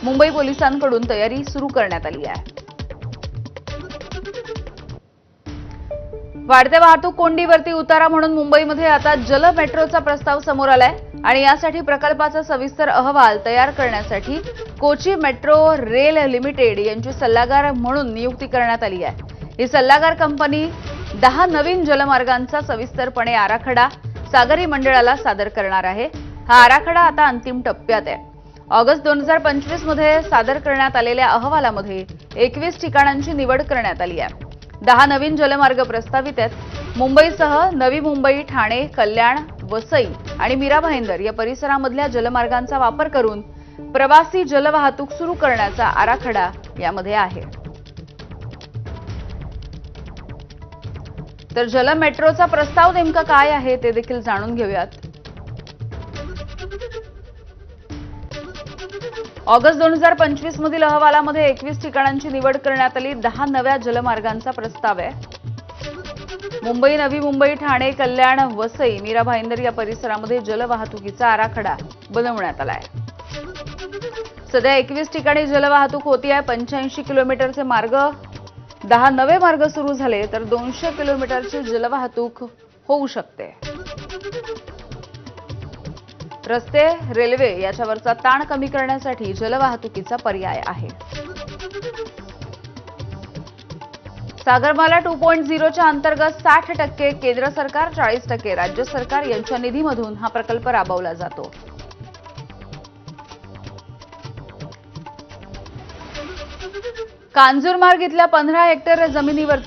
मुंबई पोलिसांकडून तयारी सुरू करण्यात आली आहे। वाढत्या वाहतूक कोंडीवरती उतारा म्हणून मुंबईमध्ये आता जल मेट्रोचा प्रस्ताव समोर आलाय आणि यासाठी प्रकल्पाचा सविस्तर अहवाल तयार करण्यासाठी कोची मेट्रो रेल लिमिटेड यांची सल्लागार म्हणून नियुक्ती करण्यात आली आहे। ही सल्लागार कंपनी 10 नवीन जलमार्गांचा सविस्तरपणे आराखडा सागरी मंडळाला सादर करणार आहे। हा आराखडा आता अंतिम टप्प्यात आहे। ऑगस्ट 2025 मध्ये सादर करण्यात आलेल्या अहवालामध्ये 21 ठिकाणांची निवड करण्यात आली आहे। 10 नवीन जलमार्ग प्रस्तावित आहेत। मुंबईसह नवी मुंबई, ठाणे, कल्याण, वसई आणि मीरा भाईंदर या परिसरामधल्या जलमार्गांचा वापर करून प्रवासी जलवाहतूक सुरू करण्याचा आराखडा यामध्ये आहे। तर जल मेट्रोचा प्रस्ताव नेमका काय आहे ते देखील जाणून घेऊयात। ऑगस्ट 2025 मधील अहवालामध्ये 21 ठिकाणांची निवड करण्यात आली। 10 नव्या जलमार्गांचा प्रस्ताव आहे। मुंबई, नवी मुंबई, ठाणे, कल्याण, वसई, मीरा भाईंदर या परिसरामध्ये जलवाहतुकीचा आराखडा बनवण्यात आला आहे। सध्या 21 ठिकाणी जलवाहतूक होती आहे। 85 किलोमीटरचे मार्ग, 10 नवे मार्ग सुरू झाले तर 200 किलोमीटरची जलवाहतूक होऊ शकते। रस्ते, रेल्वे याच्यावरचा ताण कमी करण्यासाठी जलवाहतुकीचा पर्याय आहे। सागरमाला 2.0 च्या अंतर्गत 60% केंद्र सरकार, 40% राज्य सरकार यांच्या निधीमधून हा प्रकल्प राबवला जातो। कांजूरमार्ग इथल्या 15 हेक्टर जमिनीवरती